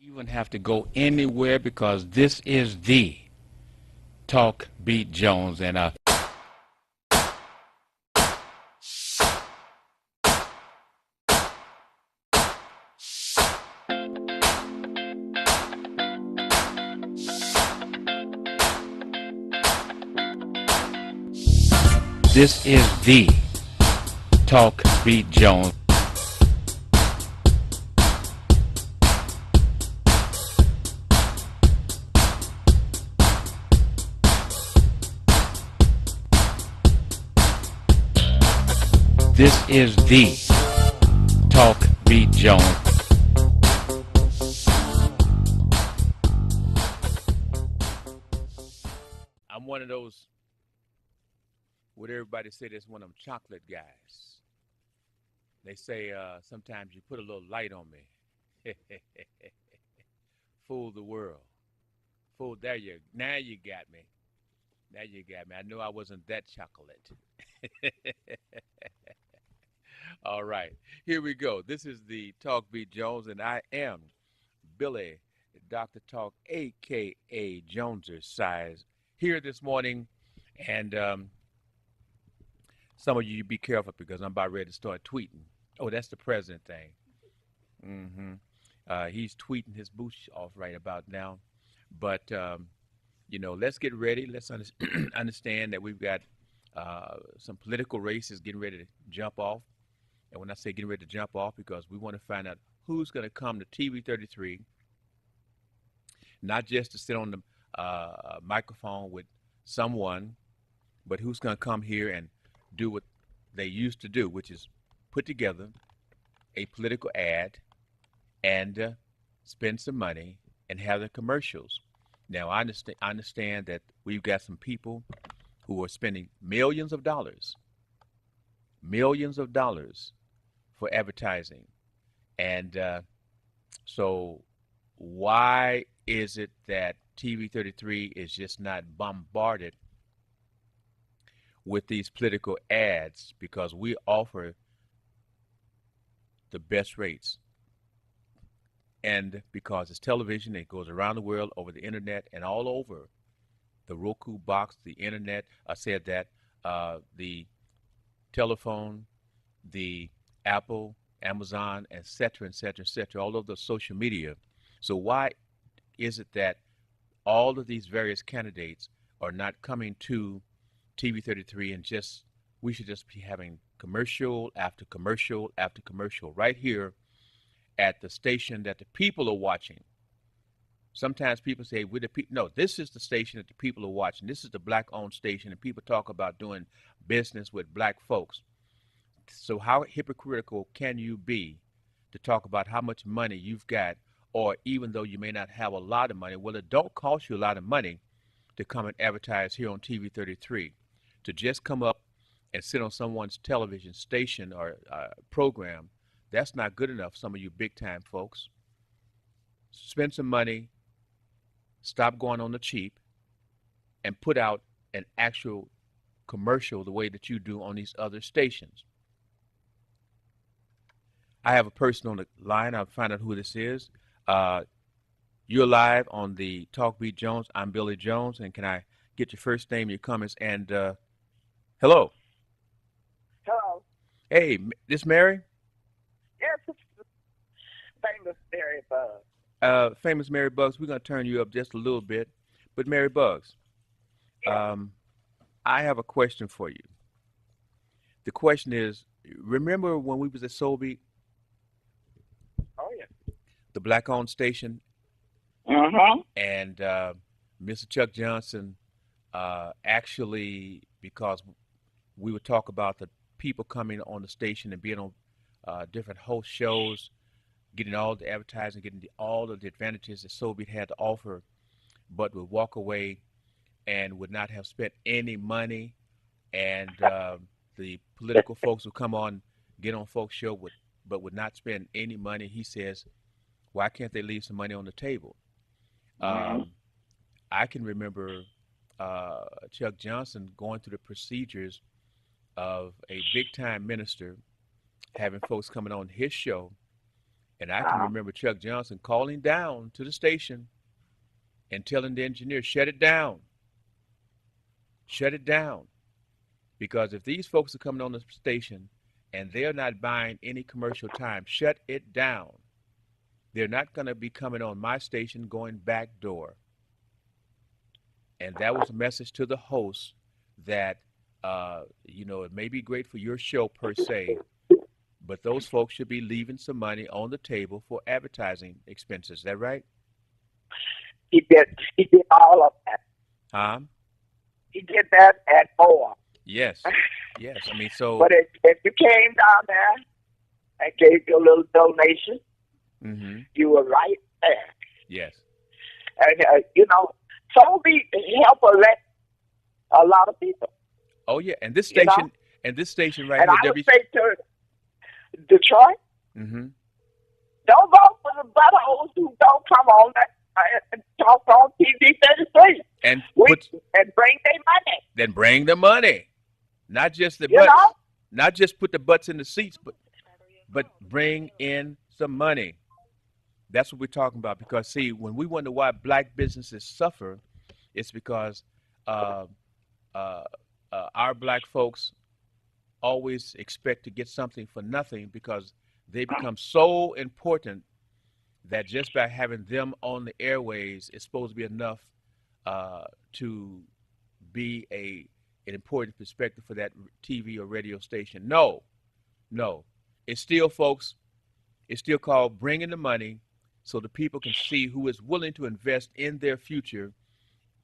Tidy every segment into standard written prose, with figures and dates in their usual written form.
Even have to go anywhere because this is the Talk Beat Jones and this is the Talk Beat Jones. This is the Talk Beat Jones. I'm one of those, what everybody say, that's one of them chocolate guys. They say sometimes you put a little light on me. Fool the world. Fool, now you got me. Now you got me. I knew I wasn't that chocolate. All right, here we go. This is the Talk Beat Jones, and I am Billy, Dr. Talk, a.k.a. Joneser size, here this morning. And some of you be careful because I'm about ready to start tweeting. Oh, that's the president thing. He's tweeting his boots off right about now. But, let's get ready. Let's understand that we've got some political races getting ready to jump off. And when I say getting ready to jump off, because we want to find out who's going to come to TV 33, not just to sit on the microphone with someone, but who's going to come here and do what they used to do, which is put together a political ad and spend some money and have the commercials. Now, I understand that we've got some people who are spending millions of dollars for advertising. And so why is it that TV 33 is just not bombarded with these political ads? Because we offer the best rates. And because it's television, it goes around the world over the internet and all over the Roku box, the internet. I said that the telephone, the Apple, Amazon, et cetera, et cetera, et cetera, all of the social media. So why is it that all of these various candidates are not coming to TV 33 and we should just be having commercial after commercial after commercial right here at the station that the people are watching? Sometimes people say, we're the people. No, this is the station that the people are watching. This is the black-owned station, and people talk about doing business with black folks. So how hypocritical can you be to talk about how much money you've got, or even though you may not have a lot of money, well, it don't cost you a lot of money to come and advertise here on TV 33. To just come up and sit on someone's television station or program, that's not good enough, some of you big-time folks. Spend some money, stop going on the cheap, and put out an actual commercial the way that you do on these other stations. I have a person on the line. I'll find out who this is. You're live on the Talk Beat Jones. I'm Billy Jones, and can I get your first name, your comments, and hello? Hello. Hey, this Mary? Yes, it's famous Mary Bug. Famous Mary Bugs. We're going to turn you up just a little bit. But Mary Bugs, Yeah. I have a question for you. The question is, remember when we was at Soul Beat, Oh, yeah. the black-owned station, Uh-huh. and Mr. Chuck Johnson actually, because we would talk about the people coming on the station and being on different host shows, getting all the advertising, getting all of the advantages that Soul Beat had to offer, but would walk away and would not have spent any money. And the political folks would come on, get on folks' show, but would not spend any money. He says, why can't they leave some money on the table? Mm-hmm. Um, I can remember Chuck Johnson going through the procedures of a big time minister having folks coming on his show And I can Uh, remember Chuck Johnson calling down to the station and telling the engineer, shut it down, shut it down. Because if these folks are coming on the station and they're not buying any commercial time, shut it down. They're not going to be coming on my station going back door. And that was a message to the host that, it may be great for your show per se, but those folks should be leaving some money on the table for advertising expenses. Is that right? he did. He did all of that. Huh? He did that and more. Yes. Yes. I mean, so. But if you came down there and gave your little donation, Mm-hmm. you were right there. Yes. And so we help a lot of people. Oh yeah, and this You know? station, right And here, I would W. say to Detroit, Mm-hmm. don't vote for the buttholes who don't come on and talk on TV 33. And And bring their money. then bring the money, not just the You butts, know? not just put the butts in the seats, but bring in some money. That's what we're talking about. Because see, when we wonder why black businesses suffer, it's because uh, uh, our black folks always expect to get something for nothing because they become so important that just by having them on the airways is supposed to be enough to be an important perspective for that TV or radio station. No, no. It's still, folks, it's still called bringing the money so the people can see who is willing to invest in their future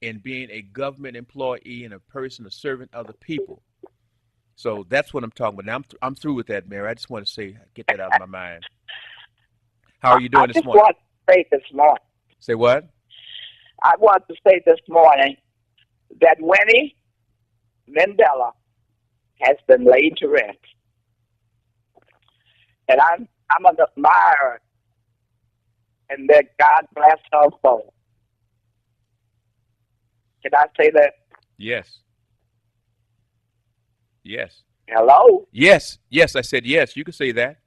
in being a government employee and a person, a servant of the people. So that's what I'm talking about. Now I'm through with that, Mary. I just want to say, get that out of my mind. How are you doing this morning? I just want to say this morning. Say what? I want to say this morning that Winnie Mandela has been laid to rest, and I'm an admirer, and that God bless her soul. Can I say that? Yes. Yes. Hello? Yes. Yes, I said yes. You can say that.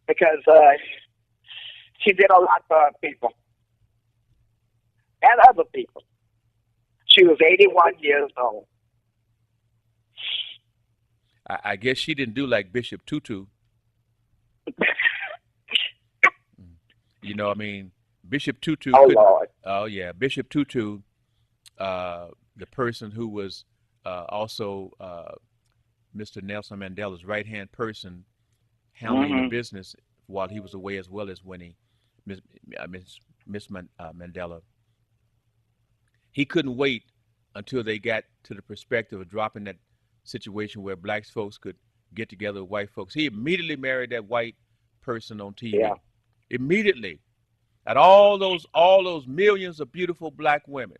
Because she did a lot for people and other people. She was 81 years old. I guess she didn't do like Bishop Tutu. I mean, Bishop Tutu. Oh, Lord. Oh, yeah. Bishop Tutu, the person who was also Mr. Nelson Mandela's right-hand person handling the business while he was away, as well as Winnie, Miss Mandela. He couldn't wait until they got to the perspective of dropping that situation where black folks could get together with white folks. He immediately married that white person on TV. Yeah. Immediately. At all those millions of beautiful black women.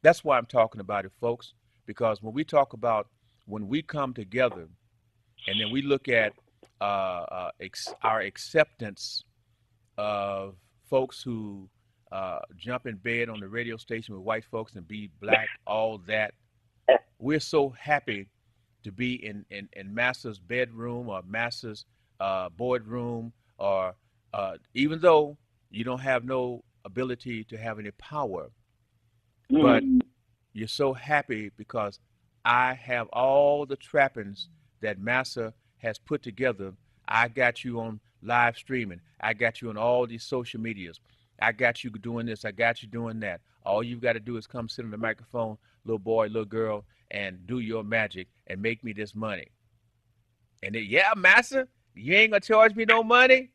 That's why I'm talking about it, folks. Because when we talk about when we come together and then we look at our acceptance of folks who jump in bed on the radio station with white folks and be black, all that. We're so happy to be in Master's bedroom or Master's boardroom, or even though you don't have no ability to have any power, but you're so happy because I have all the trappings that Master has put together. I got you on live streaming. I got you on all these social medias. I got you doing this. I got you doing that. All you've got to do is come sit on the microphone, little boy, little girl, and do your magic and make me this money. And then, yeah, Master, you ain't going to charge me no money?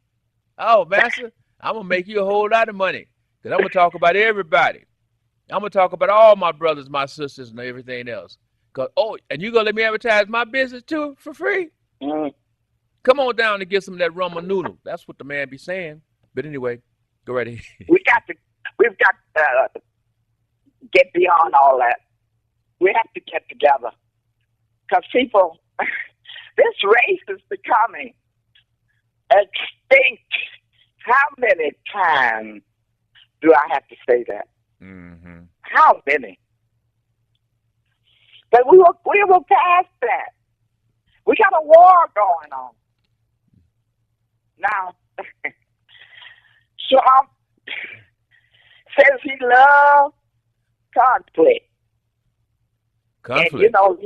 Oh, Master, I'm going to make you a whole lot of money because I'm going to talk about everybody. I'm going to talk about all my brothers, my sisters, and everything else. And you going to let me advertise my business too for free? Come on down and get some of that rum and noodle. That's what the man be saying. But anyway, go right ahead. We've got to get beyond all that. We have to get together. Because people, this race is becoming extinct. How many times do I have to say that? Mm-hmm. How many? But we will pass that. We got a war going on. Now, Trump says he loves conflict, and you Conflict. know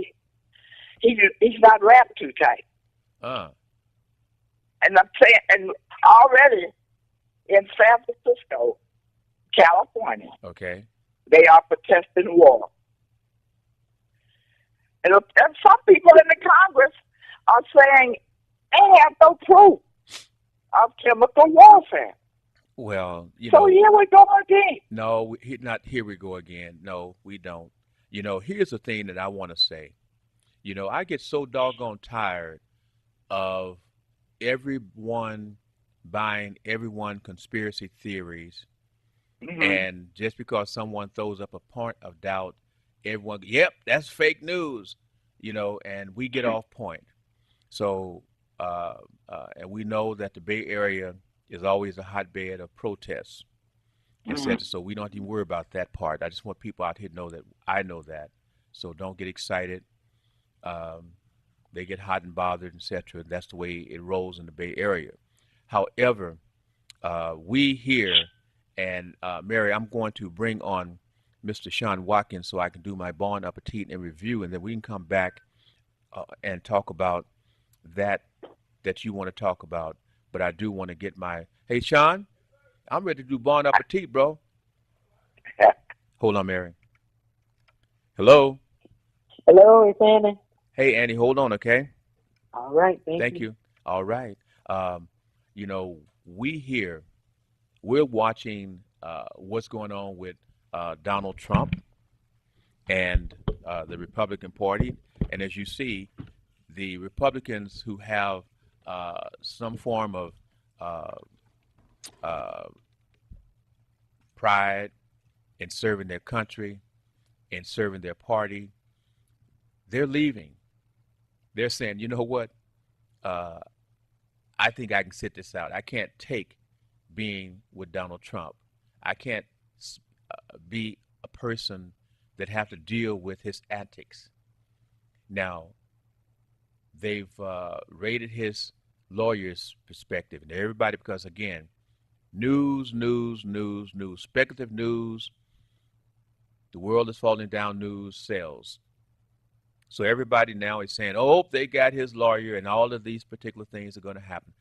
he's not wrapped too tight. Uh, And I'm saying, and already in San Francisco, California, okay. they are protesting war. And some people in the Congress are saying they have no proof of chemical warfare. Well, So here we go again. no, not here we go again. No, we don't. Here's the thing that I want to say. I get so doggone tired of everyone buying everyone conspiracy theories, Hmm. and just because someone throws up a point of doubt, everyone, yep, that's fake news, and we get off point. So, uh, and we know that the Bay Area is always a hotbed of protests, Hmm. etc. So we don't even worry about that part. I just want people out here to know that I know that. So don't get excited. Um, they get hot and bothered, etc. That's the way it rolls in the Bay Area. However, we here, and Mary, I'm going to bring on Mr. Sean Watkins so I can do my Bon Appetit and review, and then we can come back and talk about that that you want to talk about. But I do want to get my, hey, Sean, I'm ready to do Bon Appetit, bro. Hold on, Mary. Hello. Hello, it's Annie. Hey, Annie, hold on, okay? All right, thank Thank you. you. All right. Um, we here, we're watching what's going on with Donald Trump and the Republican Party. And as you see, the Republicans who have some form of uh, uh, pride in serving their country, in serving their party, they're leaving. They're saying, you know what? Uh, I think I can sit this out. I can't take being with Donald Trump. I can't be a person that have to deal with his antics. Now, they've rated his lawyer's perspective and everybody because, again, news, news, news, news, speculative news, the world is falling down news sells. So everybody now is saying, oh, they got his lawyer and all of these particular things are going to happen.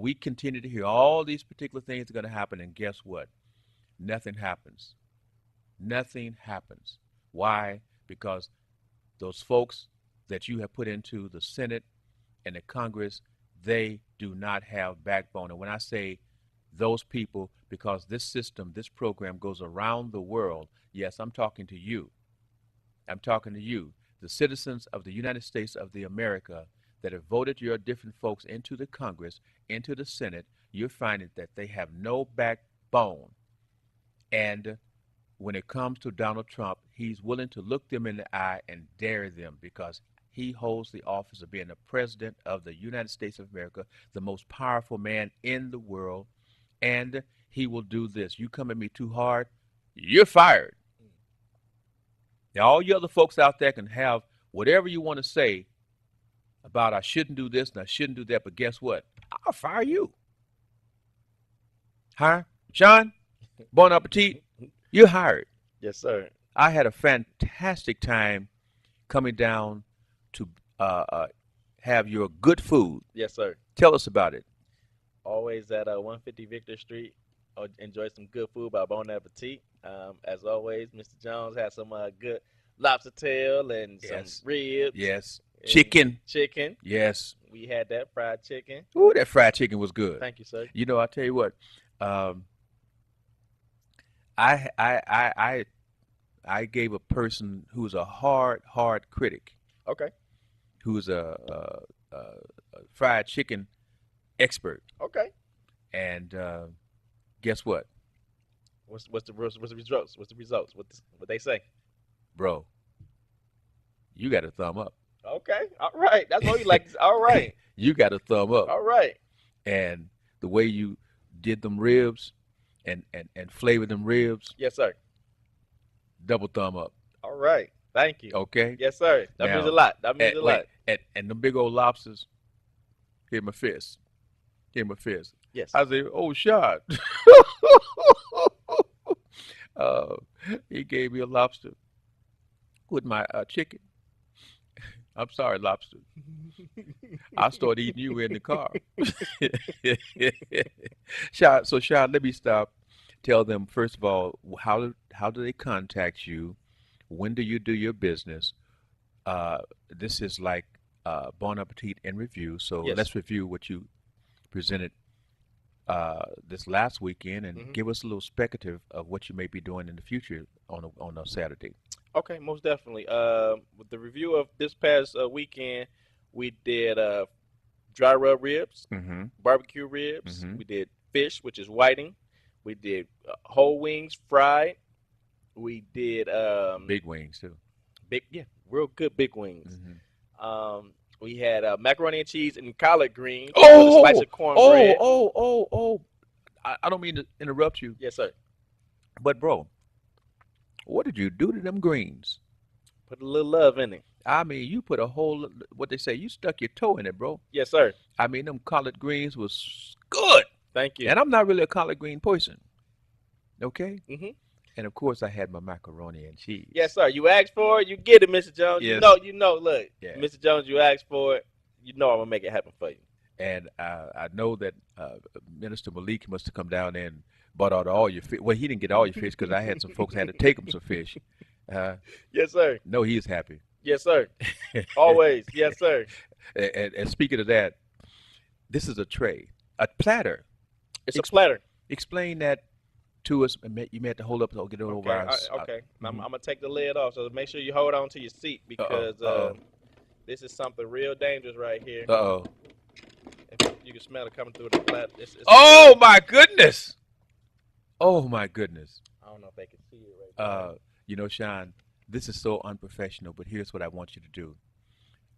We continue to hear all these particular things are going to happen, and guess what? Nothing happens. Nothing happens. Why? Because those folks that you have put into the Senate and the Congress, they do not have backbone. And when I say those people, because this system, this program goes around the world, yes, I'm talking to you. I'm talking to you, the citizens of the United States of the America that have voted your different folks into the Congress, into the Senate. You're finding that they have no backbone. And when it comes to Donald Trump, he's willing to look them in the eye and dare them because he holds the office of being the president of the United States of America, the most powerful man in the world. And he will do this. You come at me too hard, you're fired. Now, all you other folks out there can have whatever you want to say about I shouldn't do this and I shouldn't do that, but guess what? I'll fire you. Huh? Sean, bon appetit, you're hired. Yes, sir. I had a fantastic time coming down to have your good food. Yes, sir. Tell us about it. Always at 150 Victor Street. Enjoy some good food by Bon Appetit. As always, Mr. Jones has some good lobster tail and some Yes. ribs Yes. and Chicken. chicken. Yes. We had that fried chicken. Ooh, that fried chicken was good. Thank you, sir. I'll tell you what. Um, I, I, I, I, I gave a person who's a hard critic, Okay. who's a fried chicken expert, Okay. and guess what, What's the results? What's the results? What they say? bro? You got a thumb up. Okay. All right. That's what you like. All right. You got a thumb up, All right. and the way you did them ribs and flavored them ribs, Yes, sir. double thumb up. All right. Thank you. Okay. Yes, sir. That means a Now, lot. That means a wait, lot. and the big old lobsters, here my fist. Gave him a fist. Yes. I said, "Oh, shot." uh, he gave me a lobster with my chicken. I'm sorry, lobster. I started eating you in the car. Shad, let me stop. Tell them first of all, how do they contact you? When do you do your business? This is like Bon Appetit in review. So Yes. let's review what you presented this last weekend and Hmm. give us a little speculative of what you may be doing in the future on a Saturday. Okay, most definitely. With the review of this past weekend, we did dry rub ribs, Mm-hmm. barbecue ribs. Mm-hmm. We did fish, which is whiting. We did whole wings fried. We did Big wings too. big, yeah, real good big wings. Mm-hmm. We had macaroni and cheese and collard greens with a slice Oh, of cornbread. oh. I don't mean to interrupt you, Yes, sir. but bro, what did you do to them greens? Put a little love in it. I mean, you put a whole, what they say, you stuck your toe in it, bro. Yes, sir. I mean, them collard greens was good. Thank you. And I'm not really a collard green person, okay? Hmm. And of course, I had my macaroni and cheese. Yes, sir. You asked for it, you get it, Mr. Jones. Yes. You know. Look, Yeah. Mr. Jones, you asked for it. You know I'm gonna make it happen for you. And I know that Minister Malik must have come down there and bought out all your fish. Well, he didn't get all your fish because I had some folks had to take him some fish. Yes, sir. No, he's happy. Yes, sir. Always. Yes, sir. And speaking of that, this is a tray, a platter. It's a platter. Explain that to us. You may have to hold up or get it over Okay. our. Okay. I'm mhm. gonna take the lid off, so make sure you hold on to your seat because Uh-oh. this is something real dangerous right here. Uh-oh. If you can smell it coming through the platter. Oh my goodness! Oh my goodness! I don't know if they can see it right You know, Sean, this is so unprofessional, but here's what I want you to do.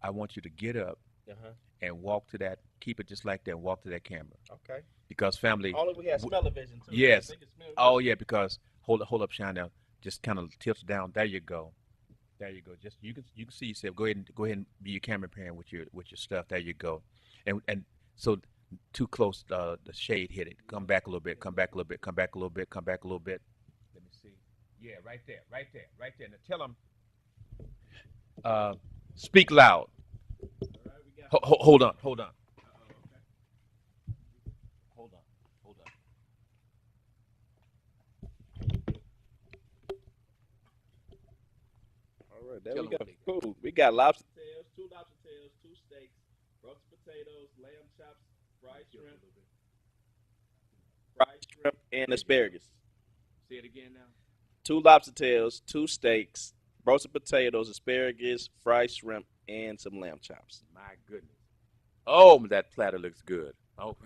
I want you to get up there. and walk to that, keep it just like that, and walk to that camera. Okay. Because family, Only we have smell-o-vision too. yes. They can smell oh good. yeah, because hold up, Sean, now, just kind of tilt it down. There you go. There you go. Just you can see yourself. Go ahead and be your camera parent with your stuff. There you go. And so too close, the shade hit it. Come back a little bit. Come back a little bit. Come back a little bit. Come back a little bit. Let me see. Yeah, right there. Now tell them. Speak loud. All right, we got Hold on. hold on. All right, there Tell we 'em go. what they got. Cool. We got lobster tails, two lobster tails, two steaks, roasted potatoes, lamb chops, fried shrimp, and asparagus. Say it again now. Two lobster tails, two steaks, roasted potatoes, asparagus, fried shrimp, and some lamb chops. My goodness. Oh, that platter looks good. Oh.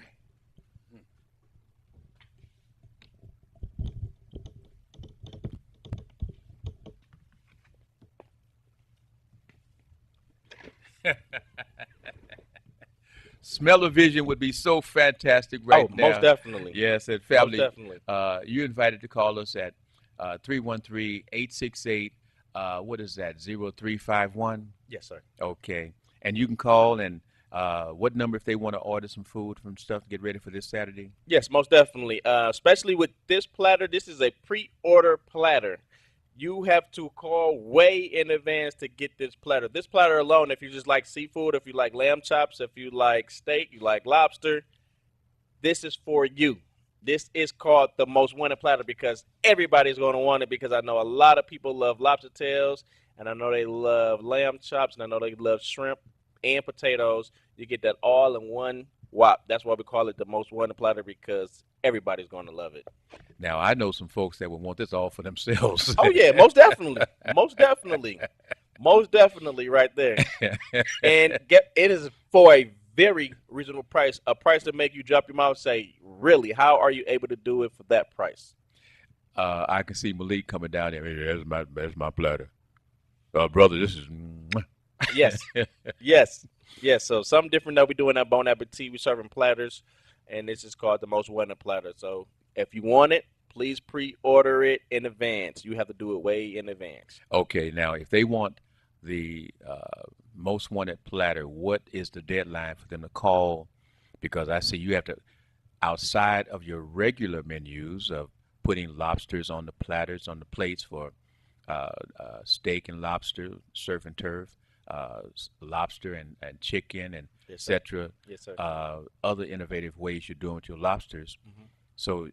Smell-o-vision would be so fantastic right oh, now. most definitely. Yes, and Most family, definitely. you're invited to call us at 313-868, what is that, 0351? Yes, sir. Okay. And you can call and what number if they want to order some food, from stuff to get ready for this Saturday? Yes, most definitely. Especially with this platter, this is a pre-order platter. You have to call way in advance to get this platter. This platter alone, if you just like seafood, if you like lamb chops, if you like steak, you like lobster, this is for you. This is called the most wanted platter because everybody's going to want it because I know a lot of people love lobster tails, and I know they love lamb chops, and I know they love shrimp and potatoes. You get that all in one whop. That's why we call it the most wanted platter because everybody's going to love it. Now, I know some folks that would want this all for themselves. Oh, yeah, most definitely. Most definitely. Most definitely right there. And it is for a very reasonable price, a price to make you drop your mouth and say, really, how are you able to do it for that price? I can see Malik coming down there. Hey, that's my platter. Brother, this is... Yes. Yes. So something different that we do in that Bon Appetit. We're serving platters, and this is called the most wanted platter. So if you want it, please pre-order it in advance. You have to do it way in advance. Okay, now if they want the most wanted platter, what is the deadline for them to call because I see you have to, outside of your regular menus of putting lobsters on the platters, on the plates for steak and lobster, surf and turf, lobster and chicken and Yes, sir. etc. Yes, sir. Other innovative ways you're doing with your lobsters. Hmm. So,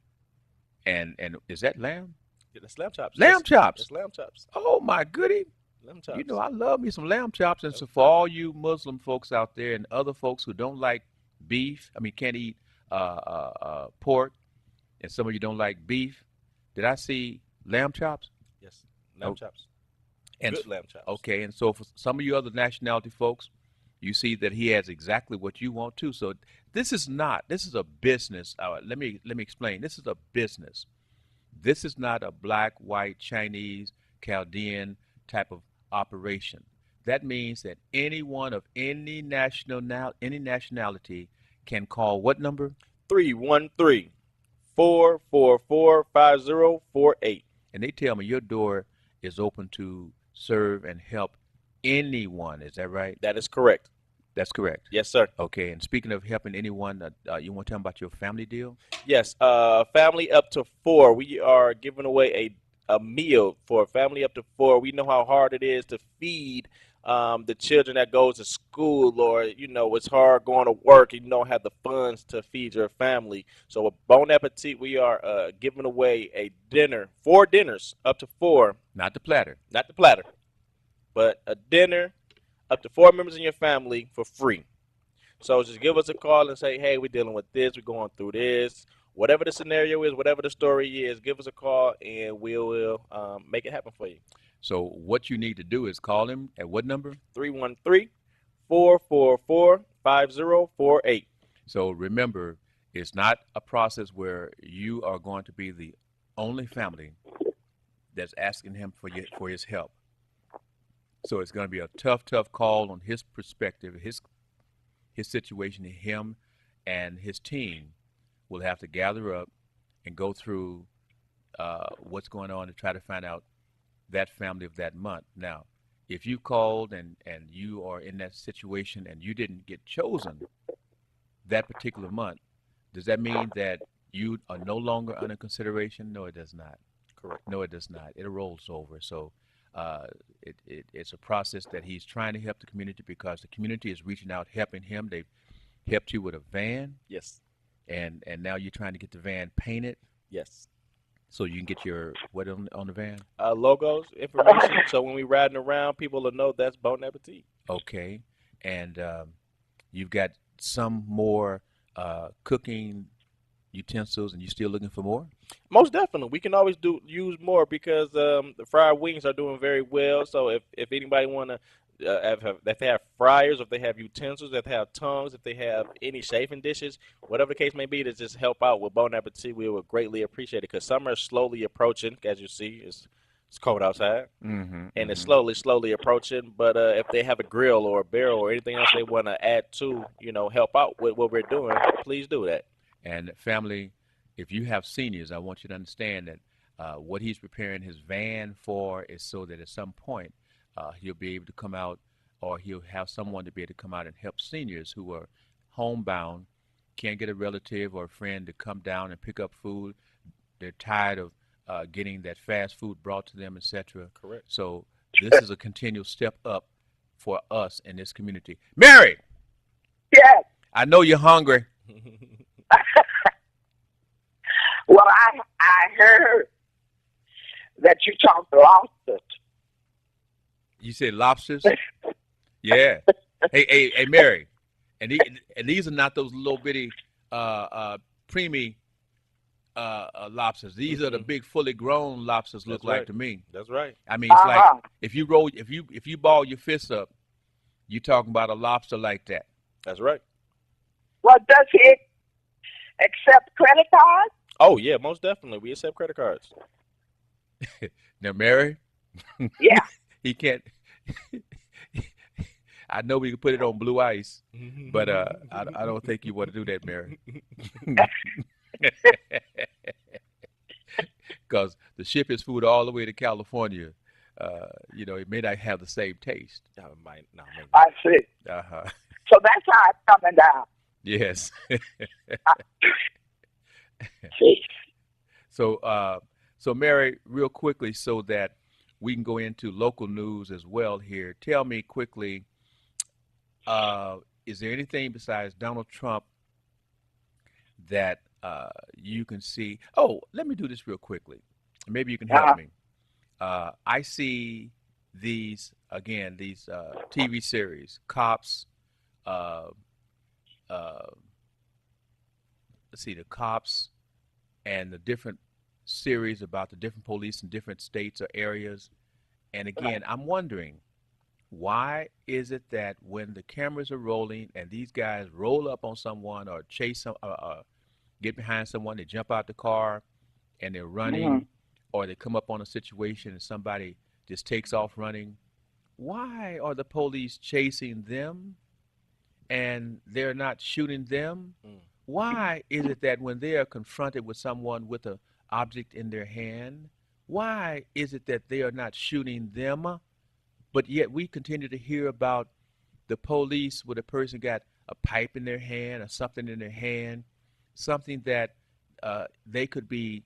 and is that lamb? Yeah, that's lamb chops. Lamb chops. That's lamb chops. Oh my goody. Lamb You chops. know, I love me some lamb chops. And Lamb so for chops. all you Muslim folks out there and other folks who don't like beef, I mean, can't eat pork, and some of you don't like beef, did I see lamb chops? Yes, lamb Oh, chops. and Good lamb chops. okay, and so for some of you other nationality folks, you see that he has exactly what you want too. So this is not. This is a business. Let me explain. This is a business. This is not a black, white, Chinese, Chaldean type of operation. That means that anyone of any nationality can call what number? 313-444-5048. And they tell me your door is open to serve and help anyone. Is that right? That is correct. That's correct. Yes, sir. Okay. And speaking of helping anyone, you want to tell them about your family deal? Yes, family up to four. We are giving away a meal for a family up to four. We know how hard it is to feed the children that goes to school, or it's hard going to work and you don't have the funds to feed your family. So with Bon Appetit, we are giving away a dinner, 4 dinners up to four, Not the platter. not the platter, but a dinner up to 4 members in your family for free. So just give us a call and say, hey, we're dealing with this, we're going through this. Whatever the scenario is, whatever the story is, give us a call and we will make it happen for you. So what you need to do is call him at what number? 313-444-5048. So remember, it's not a process where you are going to be the only family that's asking him for his help. So it's going to be a tough, tough call on his perspective, his situation. Him and his team will have to gather up and go through what's going on to try to find out that family of that month. Now, if you called and you are in that situation and you didn't get chosen that particular month, does that mean that you are no longer under consideration? No, it does not. Correct. No, it does not. It rolls over. So it's a process that he's trying to help the community because the community is reaching out, helping him. They've helped you with a van, Yes. and now you're trying to get the van painted Yes. so you can get your what on the van? Logos, information. So when we riding around, people will know that's Bon Appetit. Okay, and you've got some more cooking utensils, and you still looking for more? Most definitely, we can always use more because the fried wings are doing very well. So if anybody want to, if they have fryers, if they have utensils, if they have tongs, if they have any chafing dishes, whatever the case may be, to just help out with Bon Appetit, we would greatly appreciate it because summer is slowly approaching. As you see, it's cold outside, Mm-hmm. and it's Mm-hmm. slowly approaching. But if they have a grill or a barrel or anything else they want to add to, help out with what we're doing, please do that. And family, if you have seniors, I want you to understand that what he's preparing his van for is so that at some point he'll be able to come out, or he'll have someone to be able to come out and help seniors who are homebound, can't get a relative or a friend to come down and pick up food. They're tired of getting that fast food brought to them, etc. Correct. So this is a continual step up for us in this community. Mary, Yes. I know you're hungry. Well, I heard that you talked lobsters. You said lobsters? Yeah. Hey, Mary, and these are not those little bitty preemie lobsters. These are the big, fully grown lobsters. Look That's like right. to me. That's right. I mean, it's like Uh-huh. if you ball your fists up, you talking about a lobster like that. That's right. Well, does he accept credit cards? Oh yeah, most definitely. We accept credit cards. Now, Mary, Yeah. he can't. I know we can put it on blue ice, but I don't think you want to do that, Mary. Because the ship his food all the way to California, it may not have the same taste. No, it might not. I see. Uh-huh. So that's how it's coming down. Yes. See, So, so Mary, real quickly, so that we can go into local news as well here. Tell me quickly, uh, is there anything besides Donald Trump that you can see? Oh, let me do this real quickly. Maybe you can help uh, me. I see these again, these TV series, Cops. Uh, uh, let's see, the Cops and the different series about the different police in different states or areas. And again, I'm wondering, why is it that when the cameras are rolling and these guys roll up on someone or chase some, get behind someone, they jump out the car and they're mhm. running, or they come up on a situation and somebody just takes off running? Why are the police chasing them and they're not shooting them? Mm. Why is it that when they are confronted with someone with an object in their hand, why is it that they are not shooting them? But yet we continue to hear about the police where the person got a pipe in their hand or something in their hand, something that they could be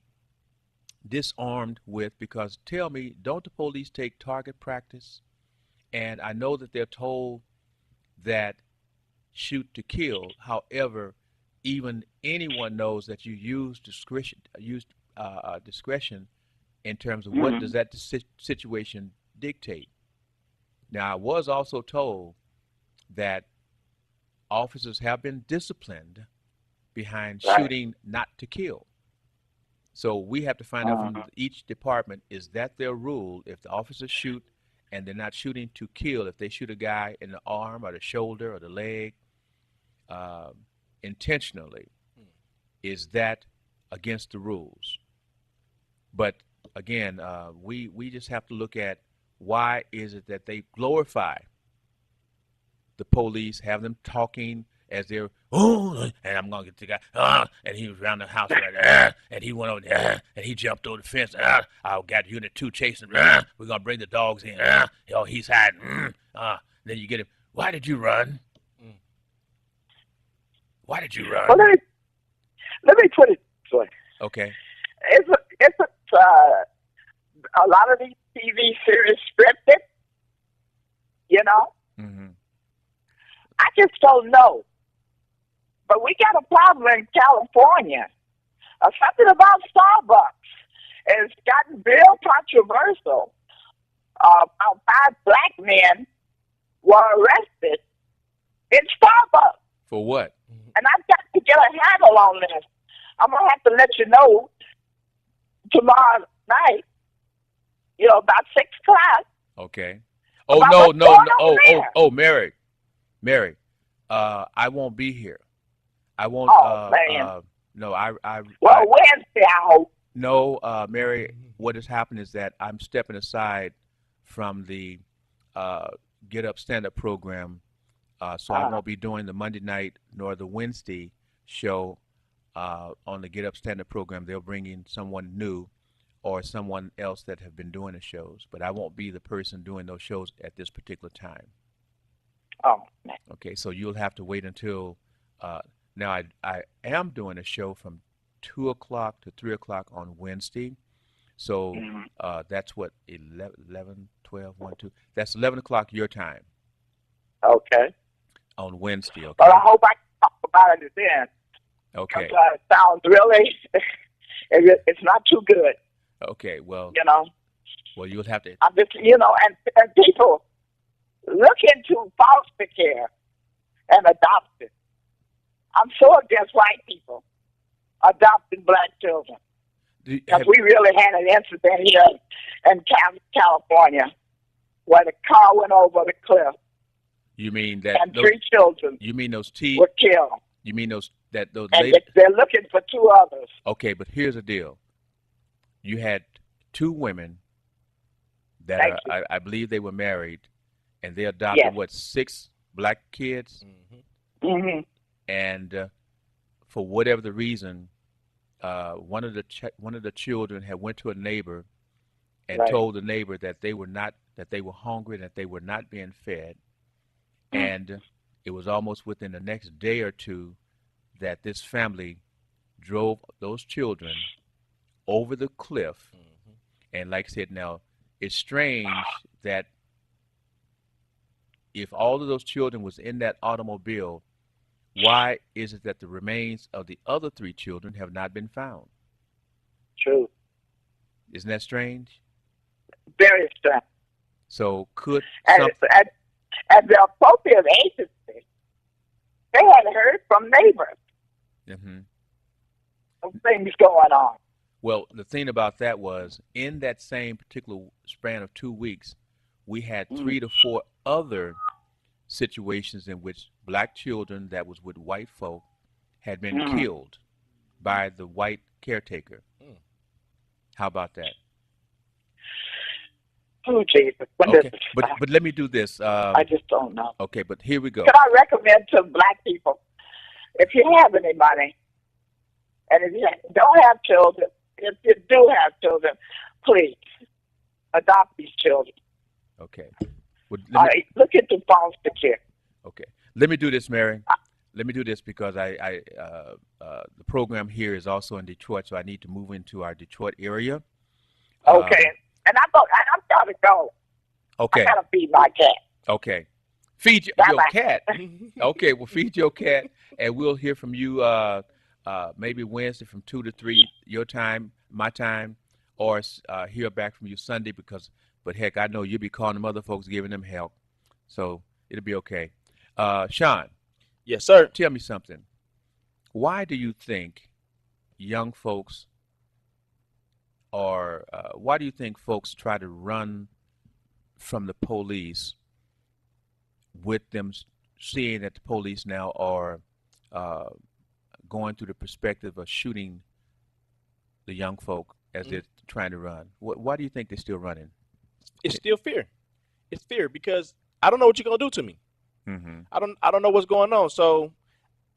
disarmed with. Because tell me, don't the police take target practice? And I know that they're told that shoot to kill. However, even anyone knows that you use discretion in terms of what does Mhm. that situation dictate. Now, I was also told that officers have been disciplined behind Right. shooting not to kill. So we have to find out from Uh-huh. each department, is that their rule? If the officers shoot and they're not shooting to kill, if they shoot a guy in the arm or the shoulder or the leg uh, intentionally, is that against the rules? But again, we just have to look at, why is it that they glorify the police, have them talking as they're, oh, and I'm gonna get the guy, and he was around the house right there, and he went over there, and he jumped over the fence, I got Unit 2 chasing, we're gonna bring the dogs in, oh, he's hiding, then you get him, why did you run? Mm. Why did you Well, run? let me put it this way. Okay. It's a lot of these TV series scripted, you know? Mm-hmm. I just don't know. But we got a problem in California. Something about Starbucks. It's gotten real controversial. About 5 black men were arrested in Starbucks. For what? And I've got to get a handle on this. I'm going to have to let you know tomorrow night, about 6 o'clock. Okay. Oh, About no, what's no, going no. on there. Mary, I won't be here. I won't. Oh, man. No, Well, Wednesday, I hope. no, Mary. What has happened is that I'm stepping aside from the uh, Get Up Stand Up program, so I Uh, won't be doing the Monday night nor the Wednesday show on the Get Up Stand Up program. They'll bring in someone new or someone else that have been doing the shows, but I won't be the person doing those shows at this particular time. oh, man. Okay, so you'll have to wait until uh, now. I am doing a show from 2 o'clock to 3 o'clock on Wednesday. So Mhm. that's what 11, 12, 1, 2. That's 11 o'clock your time Okay. on Wednesday. Well, I Okay. hope I can talk about it then. Because Okay. it sounds really, it's not too good, Okay. Well, you know. you'll have to. I'm just, and people look into foster care and adoption. I'm so against white people adopting black children. Because we really had an incident here in California where the car went over the cliff You mean that and those? 3 children You mean those were killed. You mean those And ladies? they're looking for 2 others. Okay, but here's the deal. You had 2 women that Thank you. I believe they were married, and they adopted Yes. what, 6 black kids, Mm-hmm. Mm-hmm. and for whatever the reason, one of the children had went to a neighbor and Right. told the neighbor that they were hungry, that they were not being fed, Mm. and it was almost within the next day or two that this family drove those children over the cliff. Mhm. And like I said, now it's strange that if all of those children was in that automobile, why is it that the remains of the other three children have not been found? True. Isn't that strange? Very strange. So could And, and the appropriate agency, they had heard from neighbors hmm of things going on. Well, the thing about that was in that same particular span of 2 weeks, we had 3 to 4 other situations in which black children that was with white folk had been killed by the white caretaker. Mm. How about that? Oh, Jesus. Okay, but let me do this. I just don't know. Okay, but here we go. Could I recommend to black people, if you have any money, and if you don't have children, if you do have children, please adopt these children. Okay. Well, look into foster care. Okay. Let me do this, Mary. Let me do this because the program here is also in Detroit, so I need to move into our Detroit area. Okay. And I'm gotta go. Okay. I gotta feed my cat. Okay. Feed your cat. Okay, well, feed your cat, and we'll hear from you maybe Wednesday from 2 to 3 your time, my time, or hear back from you Sunday but heck, I know you'll be calling them other folks, giving them help, so it'll be okay. Sean. Yes, sir. Tell me something. Why do you think young folks why do you think folks try to run from the police with them seeing that the police now are going through the perspective of shooting the young folk as they're trying to run? Why do you think they're still running? It's still fear. It's fear because I don't know what you're gonna do to me. Mm-hmm. I don't know what's going on. So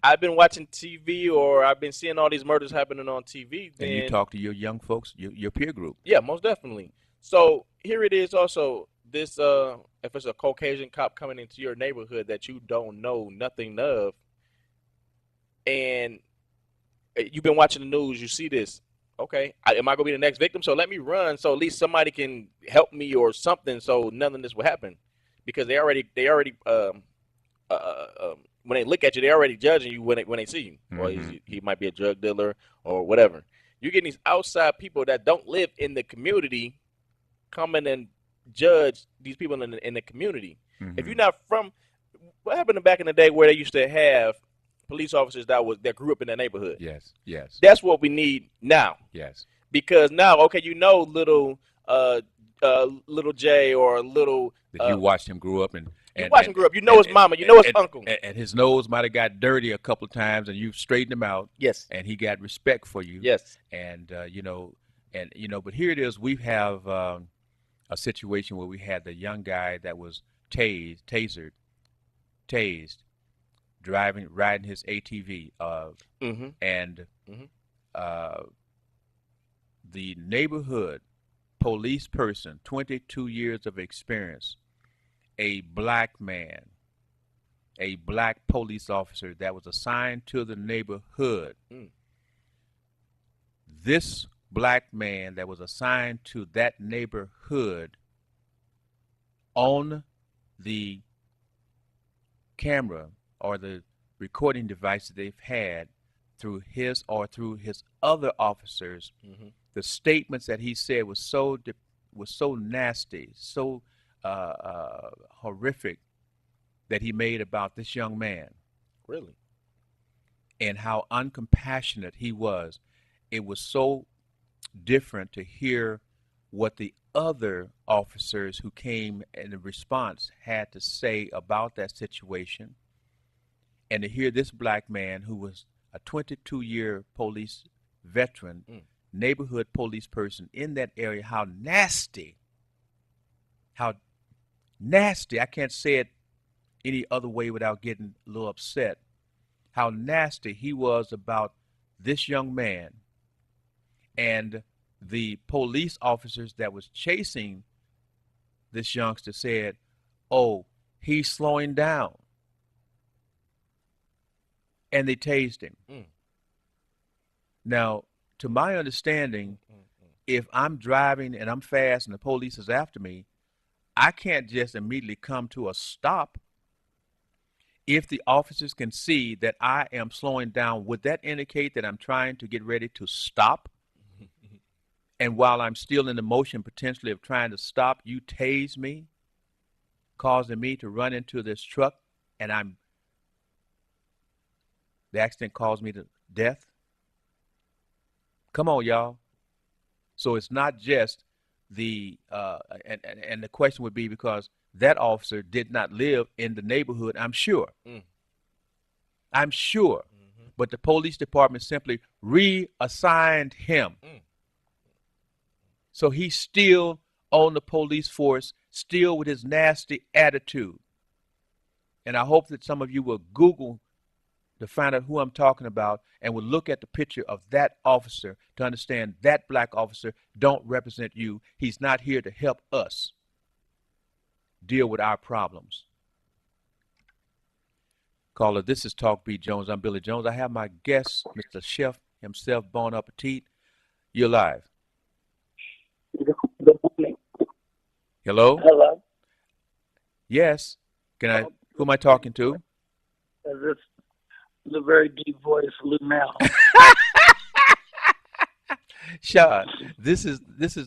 I've been watching TV or I've been seeing all these murders happening on TV. And you talk to your young folks, your peer group. Yeah, most definitely. So here it is also, this if it's a Caucasian cop coming into your neighborhood that you don't know nothing of, and you've been watching the news, you see this, okay, am I going to be the next victim? So let me run so at least somebody can help me or something so none of this will happen. Because they already when they look at you, they're already judging you when they see you. Mm-hmm. Or he might be a drug dealer or whatever. You're getting these outside people that don't live in the community coming and judge these people in the community. Mm-hmm. If you're not from, what happened back in the day where they used to have police officers that grew up in that neighborhood? Yes, yes. That's what we need now. Yes. Because now, okay, little Jay or little. That you watched him grow up and you watch him grow up. You know his mama. You know his uncle. And his nose might have got dirty a couple of times, and you straightened him out. Yes. And he got respect for you. Yes. And but here it is. We have a situation where we had the young guy that was tased, riding his ATV, and the neighborhood police person, 22 years of experience, a black man, a black police officer that was assigned to the neighborhood. This black man that was assigned to that neighborhood, on the camera or the recording device that they've had through his other officers, the statements that he said was so nasty, so horrific, that he made about this young man. Really? And how uncompassionate he was. It was so different to hear what the other officers who came in response had to say about that situation, and to hear this black man who was a 22-year police veteran, neighborhood police person in that area, how nasty, I can't say it any other way without getting a little upset, how nasty he was about this young man. And the police officers that was chasing this youngster said, "Oh, he's slowing down." and they tased him. Mm. Now, to my understanding, if I'm driving and I'm fast and the police is after me, I can't just immediately come to a stop. If the officers can see that I am slowing down, would that indicate that I'm trying to get ready to stop? And while I'm still in the motion potentially of trying to stop, you tase me, causing me to run into this truck, and the accident caused me to death? Come on, y'all. So it's not just and the question would be because that officer did not live in the neighborhood, I'm sure. Mm. I'm sure. Mm-hmm. But the police department simply reassigned him. Mm. So he's still on the police force, still with his nasty attitude. And I hope that some of you will Google to find out who I'm talking about and will look at the picture of that officer to understand that black officer don't represent you. He's not here to help us deal with our problems. Caller, this is Talk Beat Jones. I'm Billy Jones. I have my guest, Mr. Chef himself, Bon Appetit. You're live. Good morning. Hello? Hello. Yes. Who am I talking to? This is a very deep voice, Lunel. Sean, this is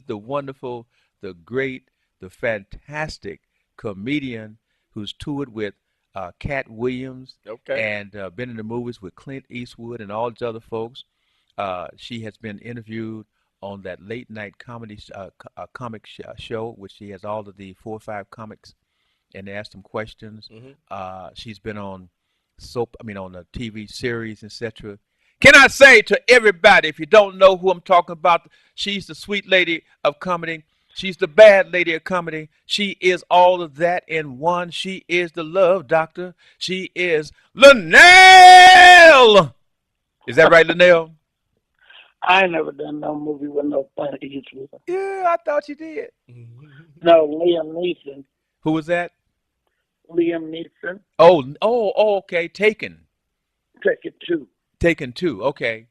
the wonderful, the great, the fantastic comedian who's toured with Cat Williams and been in the movies with Clint Eastwood and all these other folks. She has been interviewed on that late night comedy comic show, which she has all of the 4 or 5 comics, and they ask them questions. Mm-hmm. She's been on on a TV series, etc. Can I say to everybody, if you don't know who I'm talking about, she's the sweet lady of comedy. She's the bad lady of comedy. She is all of that in one. She is the love doctor. She is Luenell. Is that right, Luenell? I ain't never done no movie with no Clint Eastwood. Yeah, I thought you did. No, Liam Neeson. Who was that? Liam Neeson. Oh, okay. Taken. Taken 2. Taken 2. Okay.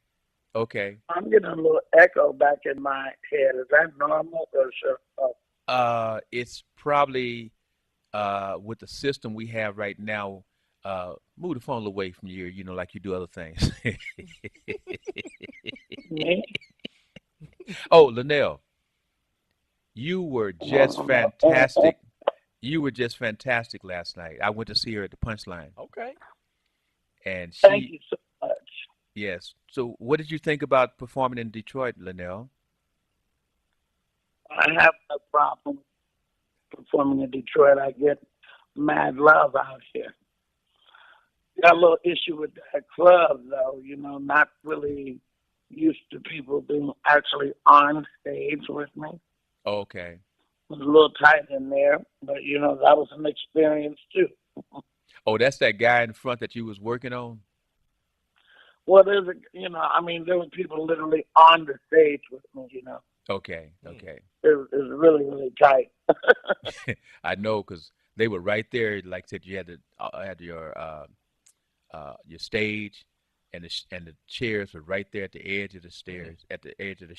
I'm getting a little echo back in my head. Is that normal or sure? It's probably with the system we have right now. Move the phone a little away from you, like you do other things. Oh, Luenell, you were just fantastic. You were just fantastic last night. I went to see her at the Punchline. Okay. And Thank you so much. Yes. So what did you think about performing in Detroit, Luenell? I have no problem performing in Detroit. I get mad love out here. Got a little issue with that club, though, not really used to people being actually on stage with me. Okay. It was a little tight in there, but, that was an experience, too. Oh, that's that guy in front that you was working on? Well, there were people literally on the stage with me, Okay. It was really, really tight. I know, because they were right there. Like I said, you had your stage, and the chairs were right there at the edge of the stairs, at the edge of the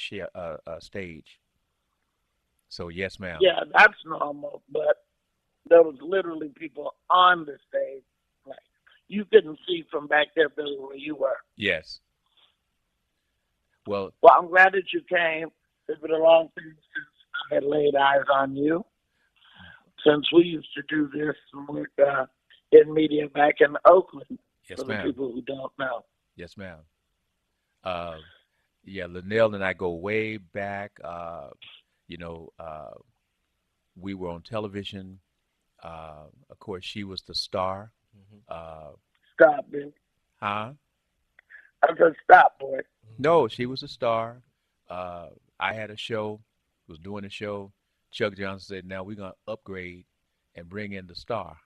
stage. So yes, ma'am. Yeah, that's normal, but there was literally people on the stage. Like, you couldn't see from back there, Billy, where you were. Yes. Well, I'm glad that you came. It's been a long time since I had laid eyes on you. Since we used to do this work in media back in Oakland. Yes, for the ma'am. people who don't know. Yes, ma'am. Yeah, Luenell and I go way back. We were on television. Of course, she was the star. Mm-hmm. Stop, man. Huh? I said, stop, boy. No, she was a star. I had a show, was doing a show. Chuck Johnson said, now we're going to upgrade and bring in the star.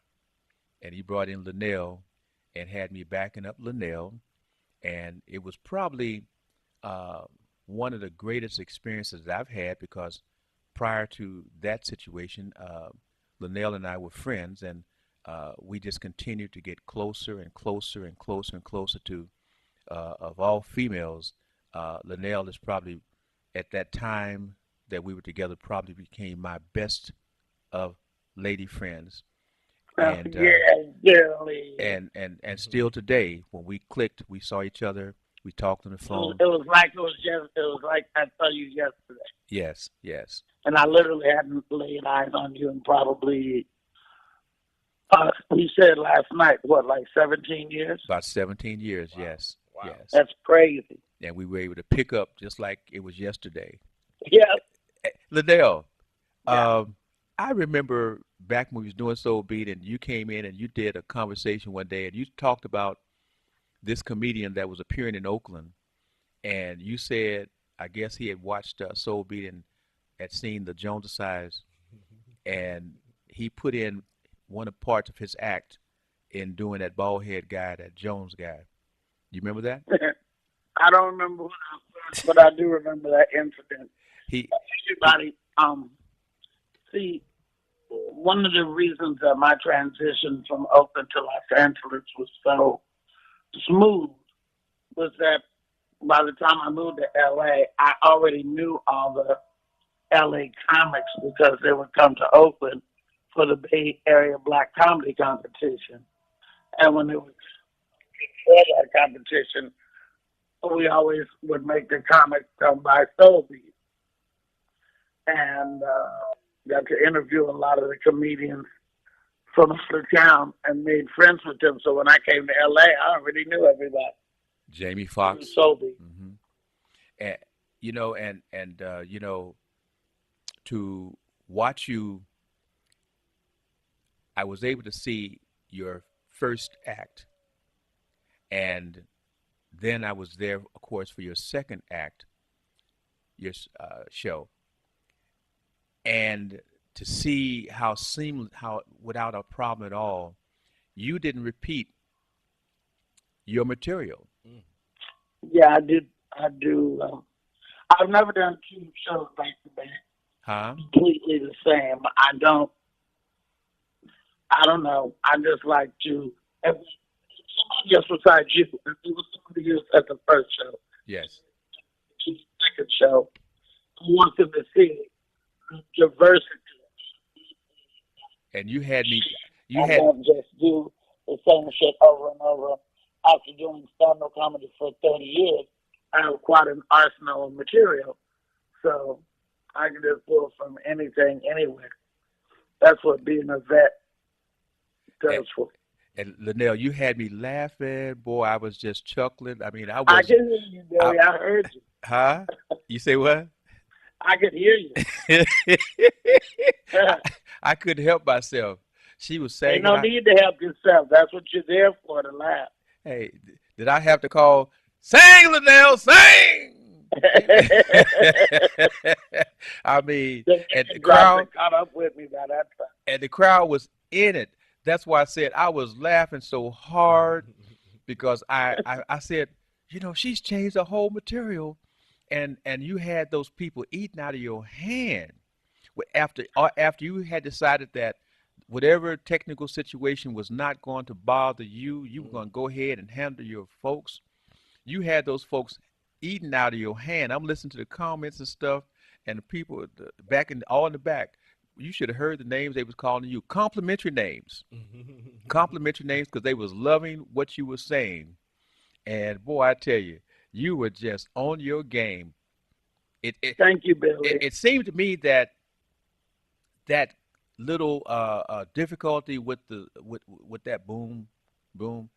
And he brought in Luenell and had me backing up Luenell. And it was probably one of the greatest experiences I've had, because prior to that situation, Luenell and I were friends, and we just continued to get closer and closer and closer and closer to, of all females, Linnell is probably, at that time that we were together, probably became my best of lady friends. And Yeah, Billy. and still today, when we clicked, we saw each other, we talked on the phone. It was like I saw you yesterday, Yes, yes. and I literally hadn't laid eyes on you in probably. We said last night, what, like 17 years? About 17 years, Wow. yes, Wow. yes. That's crazy. And we were able to pick up just like it was yesterday. Yeah. Liddell, Yeah. I remember back when we was doing Soul Beat, and you came in and you did a conversation one day, and you talked about this comedian that was appearing in Oakland, and you said, I guess he had watched Soul Beat and had seen the Jones size, and he put in one of parts of his act in doing that bald head guy, that Jones guy. You remember that? I don't remember what I was, but I do remember that incident. He, Everybody, see, one of the reasons that my transition from Oakland to Los Angeles was so smooth was that by the time I moved to LA, I already knew all the LA comics because they would come to Oakland for the Bay Area Black Comedy Competition. And when it was for that competition, we always would make the comics come by Soul Beat. And got to interview a lot of the comedians from out of town and made friends with them. So when I came to LA, I already knew everybody. Jamie Through Foxx. Soul Beat. Hmm. And you know, to watch you, I was able to see your first act, and then I was there, of course, for your second act, your show, and to see how seamless, how without a problem at all, you didn't repeat your material, Yeah, I did. I do. I've never done two shows back to back huh? completely the same. I don't. I don't know. I just like to. If somebody else besides you, if it was somebody else at the first show, Yes. to the second show, I want them to see the diversity. And you had me, you I had, won't just do the same shit over and over. After doing stand-up comedy for 30 years, I have quite an arsenal of material. So I can just pull from anything, anywhere. That's what being a vet does for me. and Linnell, you had me laughing, boy. I was just chuckling. I mean, I I was, can hear you, Billy. I heard you. huh? You say what? I can hear you. I couldn't help myself. She was saying, Ain't no need to help yourself. That's what you're there for, to laugh. "Hey, did I have to call? Sing, Linnell, sing!" I mean, The and the name drops crowd, had caught up with me by that time. and the crowd was in it. That's why I said I was laughing so hard because I said, she's changed the whole material, and you had those people eating out of your hand. After you had decided that whatever technical situation was not going to bother you, you were going to go ahead and handle your folks. You had those folks eating out of your hand. I'm listening to the comments and stuff, and the people back all in the back. You should have heard the names they was calling you, complimentary names, because they was loving what you were saying. And boy, I tell you, you were just on your game. It it Thank you, it, Billy. it seemed to me that that little difficulty with with that boom, boom.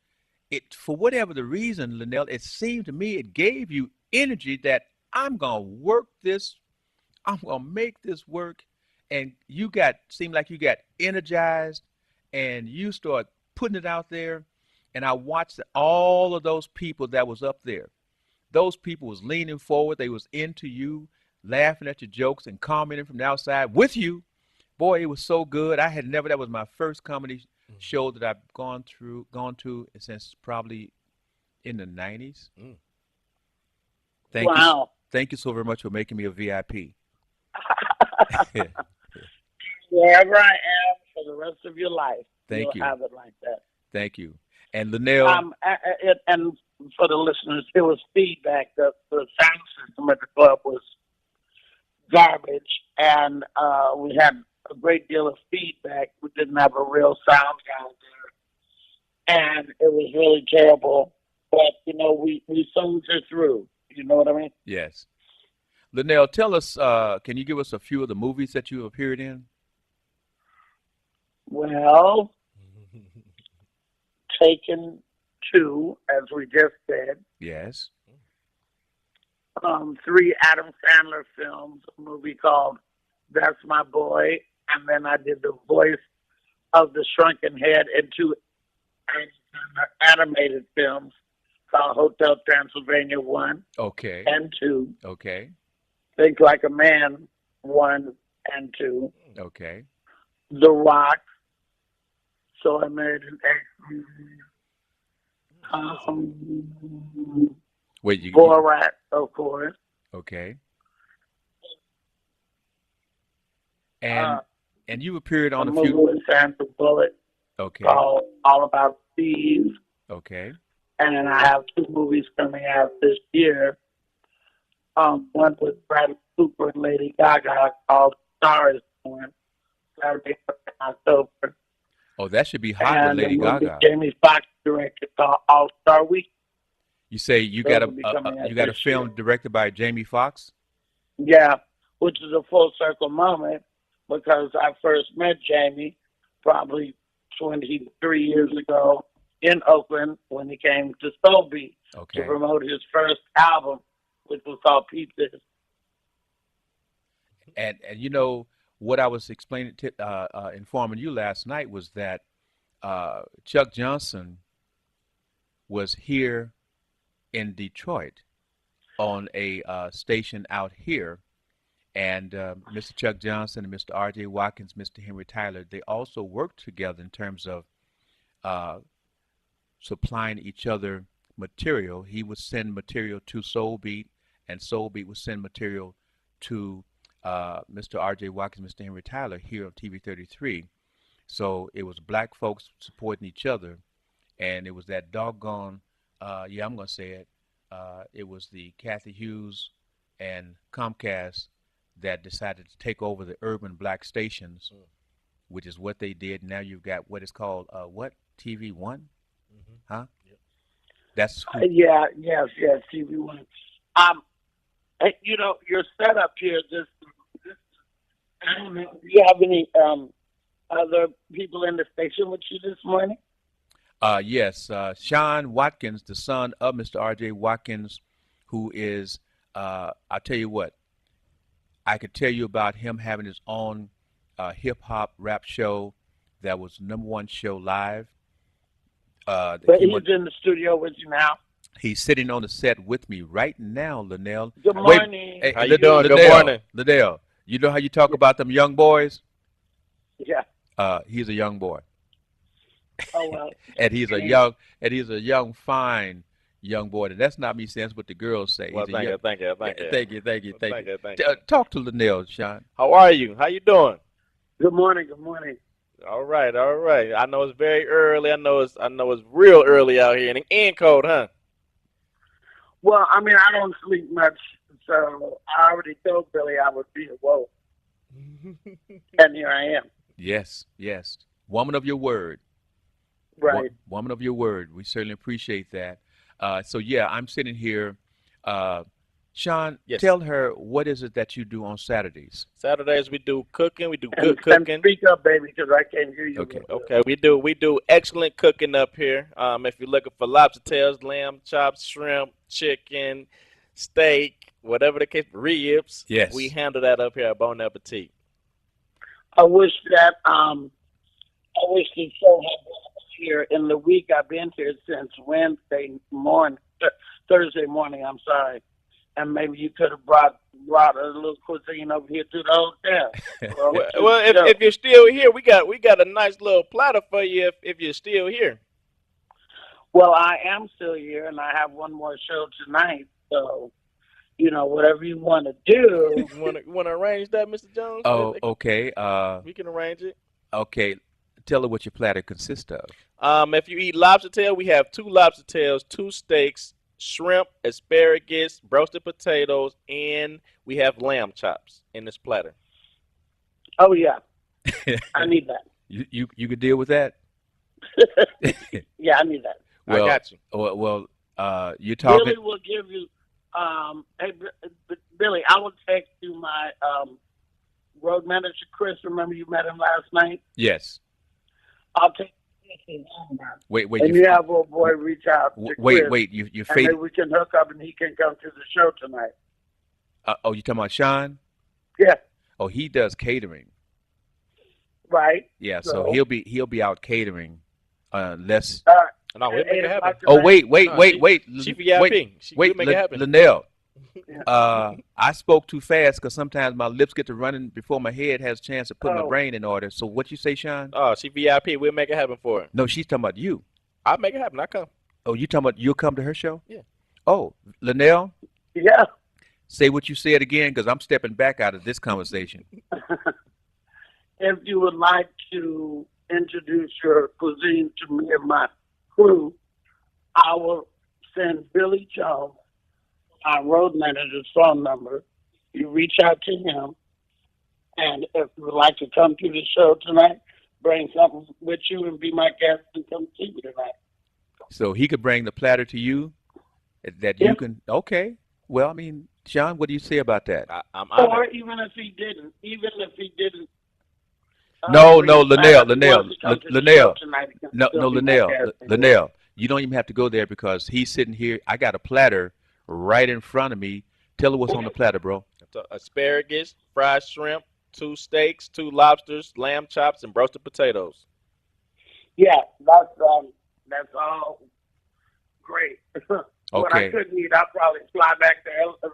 It, for whatever the reason, Linnell, it seemed to me it gave you energy that I'm gonna work this. I'm gonna make this work, and seemed like you got energized, and you start putting it out there. And I watched all of those people that was up there. Those people was leaning forward. They was into you, laughing at your jokes and commenting from the outside with you. Boy, it was so good. I had never. That was my first comedy show that I've gone to since probably in the '90s. Mm. Thank you, Wow. thank you so very much for making me a VIP. Wherever I am for the rest of your life, You'll Thank you. have it like that. Thank you. And Linnell, And for the listeners, it was feedback. The sound system at the club was garbage, and we had a great deal of feedback. We didn't have a real sound guy there, and it was really terrible. But we soldiered through. You know what I mean? yes. Linnell, tell us, can you give us a few of the movies that you appeared in? Well, Taken 2, as we just said. Yes. 3 Adam Sandler films, a movie called That's My Boy, and then I did the voice of the Shrunken Head in 2 animated films called Hotel Transylvania 1 Okay. and 2, Okay. Think Like a Man 1 and 2, Okay. The Rock, So I Married an Ex, Wait, you Borat, of course, okay. uh, And you appeared a on a movie few. with Sandra Bullock Okay. called All About Steve. Okay. And I have 2 movies coming out this year. One with Bradley Cooper and Lady Gaga called Star is Born, Saturday, October. Oh, that should be hot with And the Lady movie Gaga. Jamie Foxx directed called All Star Week. You say you Those got will be coming out you got a this film year. directed by Jamie Foxx? Yeah, which is a full circle moment because I first met Jamie probably 23 years ago in Oakland when he came to Soul Beat to Okay. promote his first album, which was called Pizza. And you know what I was explaining to informing you last night was that Chuck Johnson was here in Detroit on a station out here, and Mr. Chuck Johnson and Mr. R.J. Watkins, Mr. Henry Tyler, they also worked together in terms of uh, supplying each other material. He would send material to Soul Beat, and Soul Beat would send material to Mr. R.J. Watkins, Mr. Henry Tyler here on TV 33. So it was black folks supporting each other, and it was that doggone, yeah, I'm going to say it, it was the Kathy Hughes and Comcast that decided to take over the urban black stations, which is what they did. Now you've got what is called, what, TV One? Huh? Yep. That's who, Yes, TV One. Your setup here. I don't know. Do you have any other people in the station with you this morning? yes, Sean Watkins, the son of Mr. R.J. Watkins, who is, I'll tell you what, I could tell you about him having his own hip hop rap show that was #1 show live. That But came he's on, in the studio with you now. he's sitting on the set with me right now, Linnell. Good Wait, morning. hey, How you doing? Good morning. Liddell, you know how you talk about them young boys? Yeah. He's a young boy, Oh well. and he's a young, fine young boy. And that's not me saying it's what the girls say. Well, He's a young, thank you. thank you, thank you, Well, thank you. thank you. Talk to Linnell, Sean. How are you? How you doing? Good morning. Good morning. All right, all right. I know it's very early. I know it's real early out here and cold, huh? Well, I mean, I don't sleep much, so I already told Billy I would be awoke, and here I am. Yes, yes. Woman of your word. Right. Woman of your word. We certainly appreciate that. So yeah, I'm sitting here. Sean, Yes. tell her what is it that you do on Saturdays? Saturdays we do cooking. We do And, good cooking. speak up, baby, because I can't hear you. Okay. Okay, we do excellent cooking up here. If you're looking for lobster tails, lamb chops, shrimp, chicken, steak, whatever the case, ribs, Yes. we handle that up here at Bon Appetit. I wish the show had been here in the week. I've been here since Thursday morning. I'm sorry, and maybe you could have brought a little cuisine over here to the hotel. Well, if you're still here, we got a nice little platter for you if you're still here. Well, I am still here, and I have one more show tonight. So, whatever you want to do. You want to arrange that, Mr. Jones? Oh, okay. We can arrange it. Okay. tell her what your platter consists of. If you eat lobster tail, we have 2 lobster tails, 2 steaks, shrimp, asparagus, roasted potatoes, and we have lamb chops in this platter. Oh yeah, I need that. You could deal with that. Yeah, I need that. I Well, got you. you're talking. Billy will give you. Hey, Billy, I will text you my road manager, Chris. Remember you met him last night? Yes. I'll take his number. Wait. And you have old boy reach out to Chris, Wait. You and fade. maybe we can hook up and he can come to the show tonight. Oh, you talking about Sean? Yeah, Oh, he does catering. right. Yeah, so So, he'll be out catering. Unless. No, we'll at make it 8 happen. o'clock Oh, tonight. wait. No, she L- VIP. We'll make it happen. Linnell. Yeah. I spoke too fast because sometimes my lips get to running before my head has a chance to put my Oh, brain in order. So what you say, Sean? Oh, she VIP. We'll make it happen for her. No, she's talking about you. I'll make it happen. I come. Oh, you talking about you'll come to her show? Yeah. Oh, Linnell, yeah. say what you said again because I'm stepping back out of this conversation. If you would like to introduce your cuisine to me and my crew, I will send Billy Jones, our road manager's phone number. You reach out to him, and if you would like to come to the show tonight, bring something with you and be my guest and come see me tonight. So he could bring the platter to you that Yeah. you can. Okay. Well, I mean, Sean, what do you say about that? I'm Or honored. even if he didn't No, bring no, the platter, Linnell, he wants to come to the show Linnell. tonight, he can No, still no, be my Linnell, guest. Linnell. You don't even have to go there because he's sitting here. I got a platter right in front of me. Tell her what's on the platter, bro. So, asparagus, fried shrimp, 2 steaks, 2 lobsters, lamb chops, and roasted potatoes. Yeah, that's all great. What I Okay. couldn't eat, I'll probably fly back to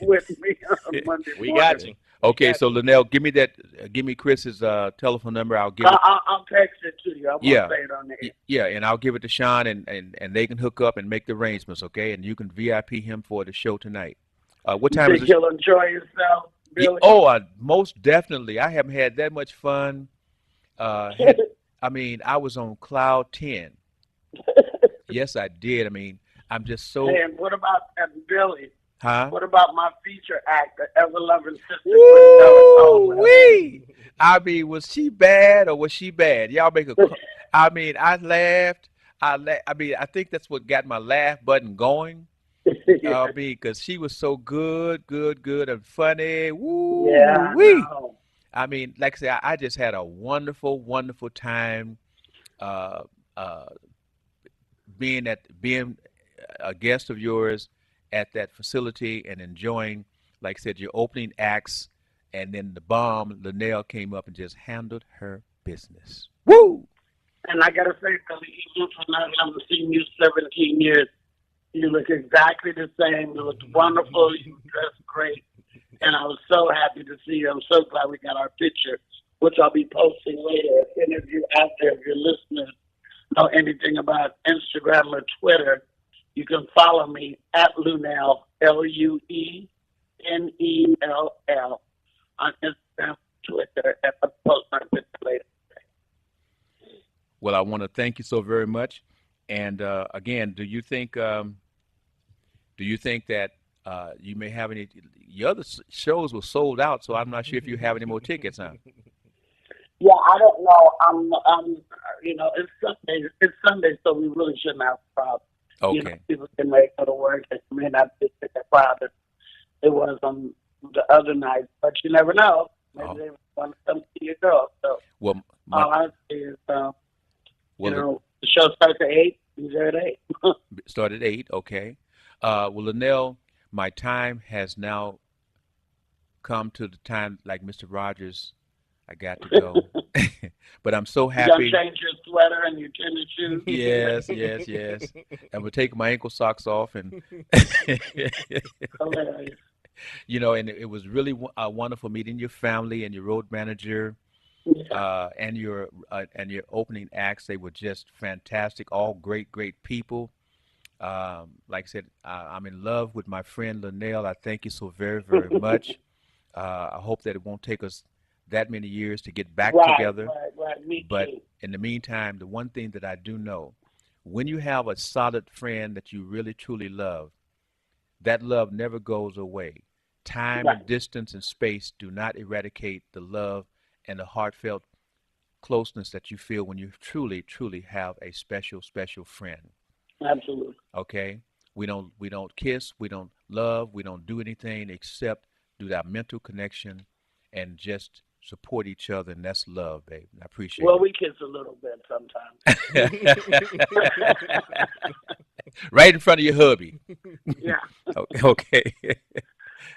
with me on Monday We morning. got you. Okay, Yes. so Linnell, give me that. Give me Chris's telephone number. I'll give it. I'll text it to you. I won't Yeah, say it on there. yeah, and I'll give it to Sean, and they can hook up and make the arrangements. Okay, and you can VIP him for the show tonight. What You time is think it? you'll enjoy yourself, Billy? Most definitely. I haven't had that much fun. I mean, I was on cloud 10. Yes, I did. I mean, I'm just so. And what about Billy? Huh? What about my feature act, the ever loving sister Priscilla Coleman? Woo-wee! I mean, was she bad or was she bad? Y'all make a. I mean, I laughed. I mean, I think that's what got my laugh button going. Because she was so good and funny. Woo Yeah, I wee! know. I mean, like I said, I just had a wonderful, wonderful time uh, uh, being a guest of yours at that facility and enjoying, like I said, your opening acts, and then the bomb, Linnell came up and just handled her business. Woo! And I gotta say, Billy, even for not having seen you 17 years, you look exactly the same. You looked wonderful. You dressed great. And I was so happy to see you. I'm so glad we got our picture, which I'll be posting later. If any of you out there, if your listeners know anything about Instagram or Twitter, you can follow me at Lunell, Lunell, on Instagram, Twitter, and I'll post my picture later. Well, I want to thank you so very much. And again, do you think that you may have any? Your other shows were sold out, so I'm not sure if you have any more tickets, huh? Yeah, I don't know. It's Sunday. It's Sunday, so we really shouldn't have a problem. Okay. People can make go to work. It may not be as crowded as it was on the other night, but you never know. Maybe Oh. they want to come see your girl. So Well, all I say is, well, the show starts at 8. Be there at 8. it started at 8. Okay. Well, Linnell, my time has now come to the time, like Mr. Rogers. I got to go, but I'm so You gonna happy. change your sweater and your tennis shoes. Yes. I'm gonna take my ankle socks off, and Hilarious. and it was really wonderful meeting your family and your road manager, Yeah. and your opening acts. They were just fantastic. All great people. Like I said, I'm in love with my friend Linnell. I thank you so very much. I hope that it won't take us that many years to get back together. Right. right. Me But too. in the meantime, the one thing that I do know, when you have a solid friend that you really truly love, that love never goes away. Time Right. and distance and space do not eradicate the love and the heartfelt closeness that you feel when you truly, truly have a special, special friend. Absolutely. Okay? We don't kiss, we don't love, we don't do anything except do that mental connection and just support each other, and that's love, babe. I appreciate Well, we kiss a little bit sometimes. it. Right in front of your hubby. Yeah. Okay.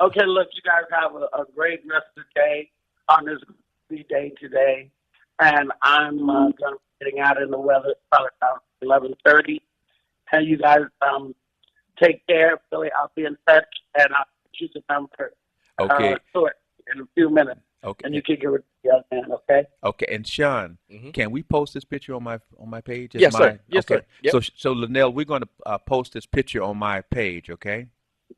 Okay, look, you guys have a great rest of the day on this busy day today. And I'm going to be getting out in the weather probably about 11:30. And you guys take care, Billy. I'll be in touch, and I'll shoot the number Okay. short in a few minutes. And you Okay. can get with the other man, okay? Okay. And Sean, Mhm. can we post this picture on my page? It's Yes, sir. my Yes, okay. sir. Yep. So Linnell, we're going to post this picture on my page. Okay.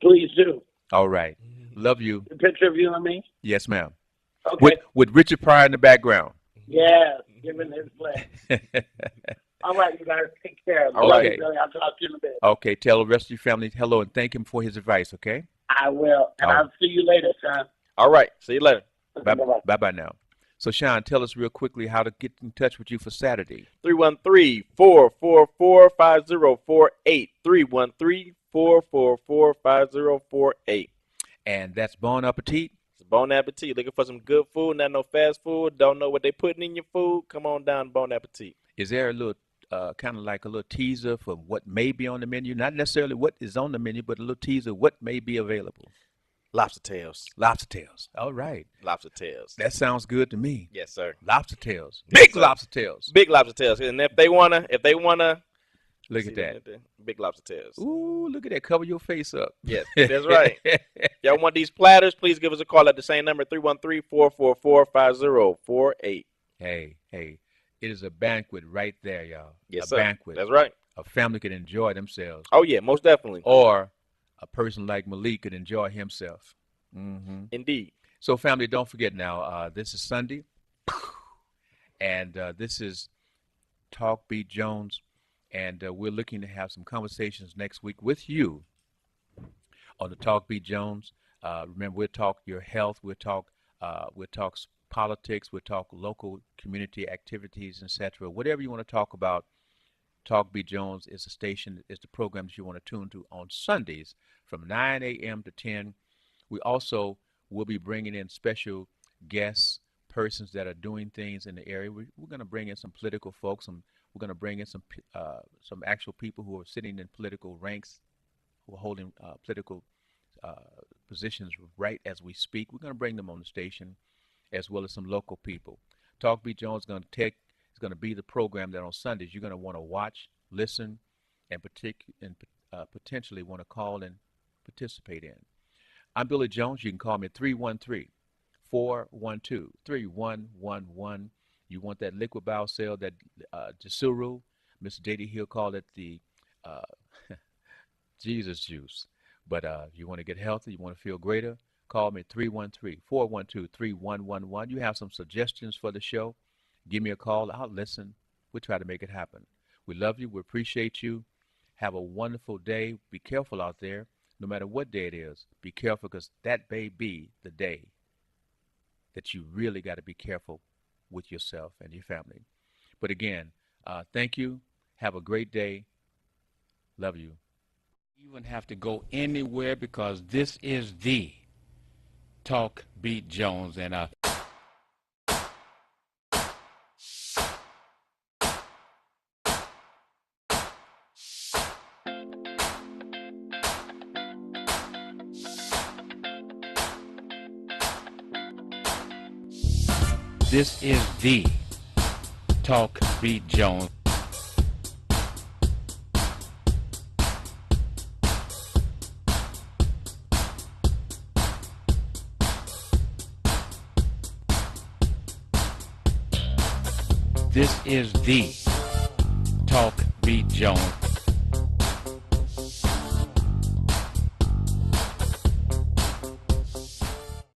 Please do. All right. Love you. The picture of you and me? Yes, ma'am. Okay. With Richard Pryor in the background. Yes, giving his play. All right, you guys take care. All Love right. you, Billy. I'll talk to you in a bit. Okay. Tell the rest of your family hello and thank him for his advice. Okay. I will. And All I'll see you later, son. All right. See you later. Bye Bye-bye. bye now. So Sean, tell us real quickly how to get in touch with you for Saturday. 313-444-5048. 313-444-5048. And that's Bon Appetit. It's Bon Appetit. Looking for some good food, not no fast food. Don't know what they putting in your food. Come on down to Bon Appetit. Is there a little kind of like a little teaser for what may be on the menu? Not necessarily what is on the menu, but a little teaser what may be available. Lobster tails. Lobster tails. All right. Lobster tails. That sounds good to me. Yes, sir. Lobster tails. Yes, Big sir. lobster tails. Big lobster tails. And if they wanna Look see at that. them, big lobster tails. Ooh, look at that. Cover your face up. Yes, that's right. Y'all want these platters? Please give us a call at the same number, 313-444-5048. Hey, it is a banquet right there, y'all. Yes, a sir. banquet. That's right. A family can enjoy themselves. Oh yeah, most definitely. Or a person like Malik could enjoy himself. Indeed. So, family, don't forget now, this is Sunday, and this is Talk Beat Jones, and we're looking to have some conversations next week with you on the Talk Beat Jones. Remember, we'll talk your health, we'll talk politics, we'll talk local community activities, etc. Whatever you want to talk about, Talk Beat Jones is the station, is the program that you want to tune to on Sundays from 9 a.m. to 10. We also will be bringing in special guests, persons that are doing things in the area. We're going to bring in some political folks. We're going to bring in some actual people who are sitting in political ranks, who are holding political positions right as we speak. We're going to bring them on the station, as well as some local people. Talk Beat Jones is going to be the program that on Sundays you're going to want to watch, listen, and potentially want to call and participate in. I'm Billy Jones. You can call me at 313-412-3111. You want that liquid biocell, that Gisuru. Mr. Dady, he'll call it the Jesus juice. But you want to get healthy, you want to feel greater, call me at 313-412-3111. You have some suggestions for the show, give me a call. I'll listen. We'll try to make it happen. We love you. We appreciate you. Have a wonderful day. Be careful out there. No matter what day it is, be careful, because that may be the day that you really got to be careful with yourself and your family. But again, thank you. Have a great day. Love you. You wouldn't have to go anywhere, because this is the Talk Beat Jones. And this is the Talk Beat Jones. This is the Talk Beat Jones.